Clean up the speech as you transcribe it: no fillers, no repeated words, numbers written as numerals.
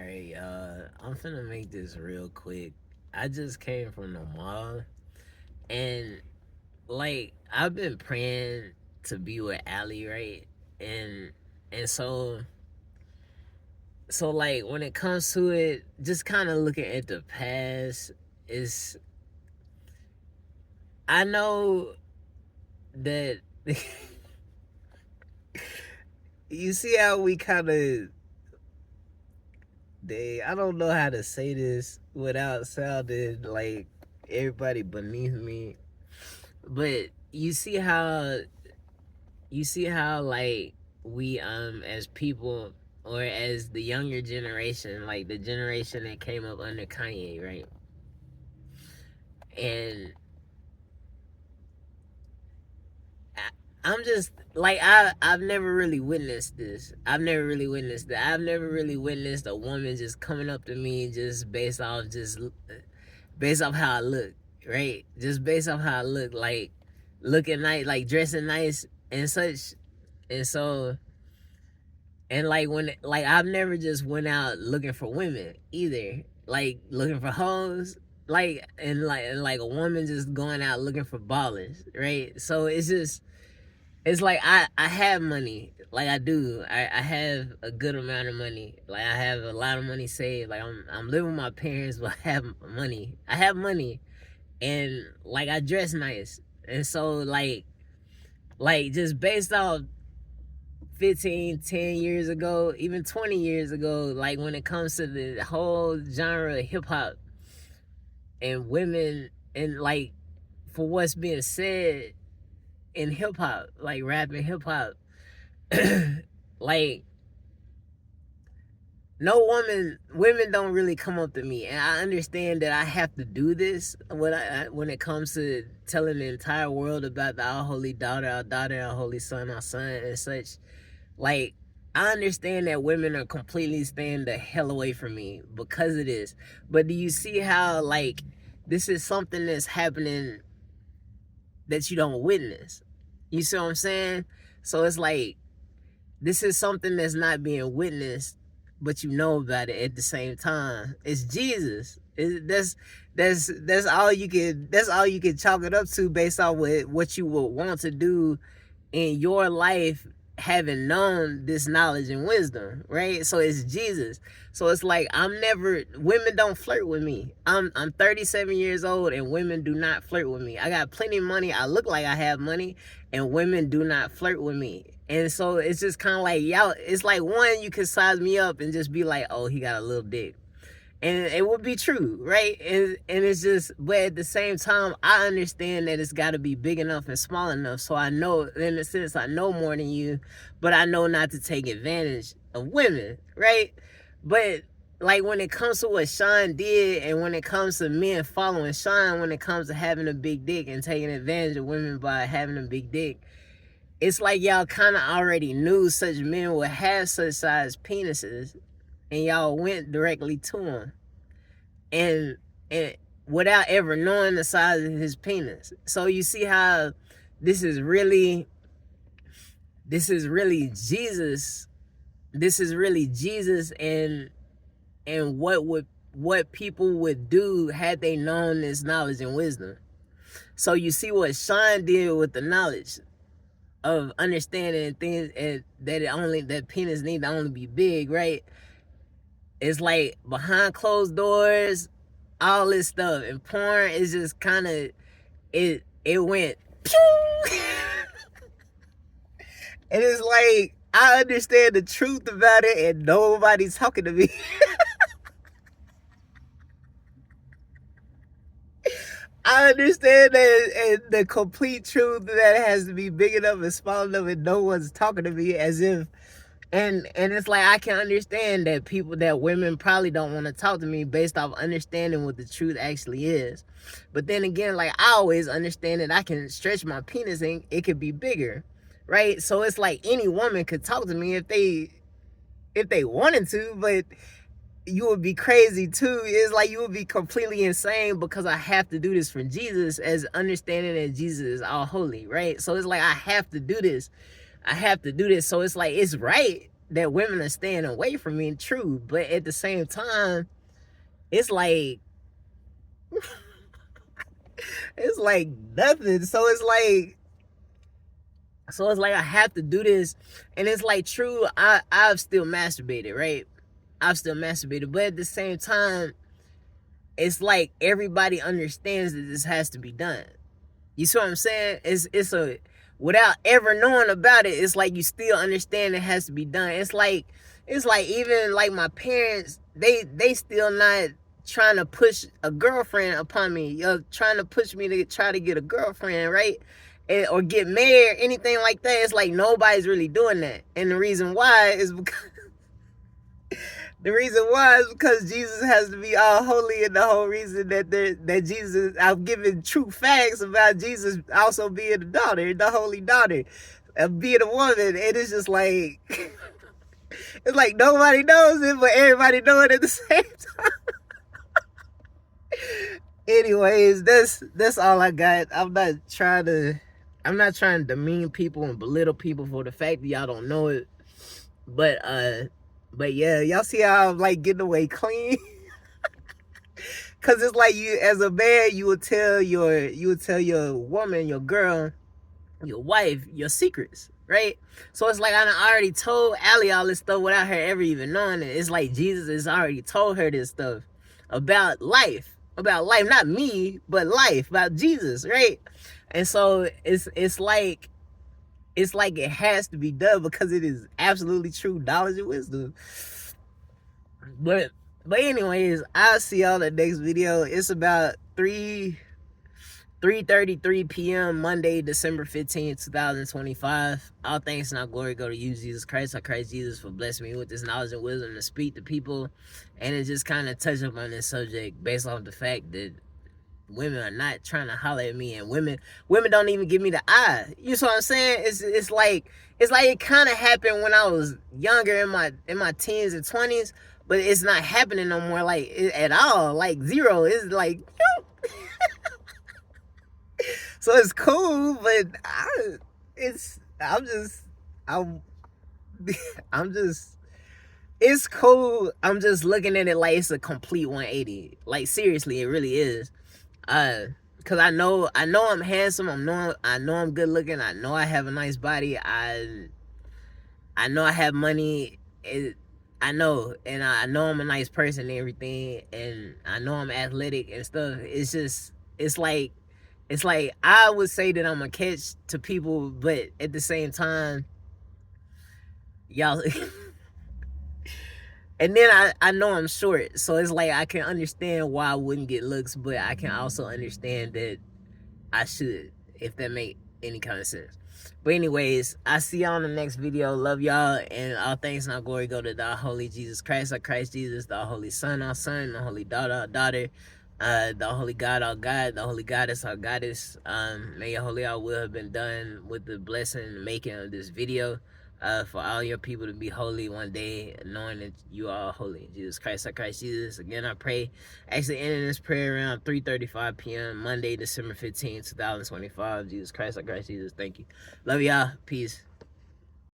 Alright, I'm finna make this real quick. I just came from the mall and I've been praying to be with Allie, right? And and so when it comes to it, just kinda looking at the past, is I know that you see how we kinda I don't know how to say this without sounding like everybody beneath me. But you see how like we as people, or as the younger generation, like the generation that came up under Kanye, right? And I'm just like I've never really witnessed this. I've never really witnessed that. I've never really witnessed a woman just coming up to me just based off how I look, right? Just based off how I look, like looking nice, like dressing nice and such. And so, and like I've never just went out looking for women either, like looking for hoes, like a woman just going out looking for ballers, right? So it's like I have money, like I do. I have a good amount of money. Like I have a lot of money saved. Like I'm living with my parents, but I have money. I have money, and like I dress nice, and so like just based off 10 years ago, even 20 years ago, like when it comes to the whole genre of hip hop and women, and like for what's being said in hip hop, like rap and hip hop, like no women don't really come up to me, and I understand that I have to do this when it comes to telling the entire world about the Our Holy Daughter, our daughter, our Holy Son, our son, and such. Like, I understand that women are completely staying the hell away from me because of this. But do you see how, like, this is something that's happening that you don't witness? You see what I'm saying? So it's like, this is something that's not being witnessed, but you know about it at the same time. It's Jesus. That's all you can chalk it up to based on what you would want to do in your life, having known this knowledge and wisdom, right? So it's Jesus. So it's like women don't flirt with me. I'm 37 years old and women do not flirt with me. I got plenty of money. I look like I have money, and women do not flirt with me. And so it's just kind of like, y'all, it's like, one, you can size me up and just be like, oh, he got a little dick. And it would be true, right? And it's just, but at the same time, I understand that it's got to be big enough and small enough. So I know, in a sense, I know more than you, but I know not to take advantage of women, right? But like when it comes to what Sean did, and when it comes to men following Sean, when it comes to having a big dick and taking advantage of women by having a big dick, it's like y'all kind of already knew such men would have such size penises, and y'all went directly to him, and without ever knowing the size of his penis. So you see how this is really Jesus. This is really Jesus, and what people would do had they known this knowledge and wisdom. So you see what Sean did with the knowledge of understanding things, and that penis need to only be big, right? It's like behind closed doors, all this stuff, and porn is just kind of it went pew! And it's like, I understand the truth about it, and nobody's talking to me. I understand that, and the complete truth that it has to be big enough and small enough, and no one's talking to me, as if, and it's like, I can understand that women probably don't want to talk to me based off understanding what the truth actually is. But then again, like, I always understand that I can stretch my penis and it could be bigger, right? So it's like any woman could talk to me if they wanted to, but you would be crazy too. It's like you would be completely insane, because I have to do this for Jesus, as understanding that Jesus is all holy, right? So it's like I have to do this. So it's like, it's right that women are staying away from me, true, but at the same time, it's like it's like nothing. So it's like I have to do this, and it's like true. I've still masturbated, right? I've still masturbated, but at the same time, it's like everybody understands that this has to be done. You see what I'm saying? It's a without ever knowing about it, it's like you still understand it has to be done. It's like even like my parents, they still not trying to push a girlfriend upon me. You're trying to push me to try to get a girlfriend, right? Or get married, or anything like that. It's like nobody's really doing that. And the reason why is because Jesus has to be all holy, and the whole reason that Jesus, I'm giving true facts about Jesus also being the daughter, the holy daughter, being a woman, and it's just like it's like nobody knows it, but everybody know it at the same time. Anyways, that's all I got. I'm not trying to demean people and belittle people for the fact that y'all don't know it, but yeah, y'all see how I'm like getting away clean. Cause it's like you, as a man, you would tell your woman, your girl, your wife, your secrets, right? So it's like I already told Allie all this stuff without her ever even knowing it. It's like Jesus has already told her this stuff about life, not me, but life, about Jesus, right? And so it's like it has to be done because it is absolutely true knowledge and wisdom. But anyways, I'll see y'all in the next video. It's about 3:33 p.m. Monday, December 15th, 2025. All thanks and all glory go to you, Jesus Christ. I Christ Jesus for blessing me with this knowledge and wisdom to speak to people, and it just kind of touch up on this subject based off the fact that women are not trying to holler at me, and women don't even give me the eye. You know what I'm saying? It's like it kind of happened when I was younger, in my teens and 20s, but it's not happening no more, like at all, like zero. It's like so it's cool, but it's cool. I'm just looking at it like it's a complete 180. Like seriously, it really is. Cause I know I'm handsome. I know I'm good looking. I know I have a nice body. I know I have money. I know, and I know I'm a nice person and everything, and I know I'm athletic and stuff. It's like I would say that I'm a catch to people, but at the same time, y'all. And then I know I'm short, so it's like I can understand why I wouldn't get looks, but I can also understand that I should, if that make any kind of sense. But anyways, I see y'all in the next video. Love y'all, and all thanks and all glory go to the holy Jesus Christ, our Christ Jesus, the holy Son, our Son, the holy daughter, our daughter, the holy God, our God, the holy goddess, our goddess. May your holy our will have been done with the blessing and making of this video. For all your people to be holy one day, knowing that you are holy. Jesus Christ, our Christ Jesus. Again, I pray, actually ending this prayer around 3:35 p.m. Monday, December 15th, 2025. Jesus Christ, our Christ Jesus. Thank you. Love y'all. Peace.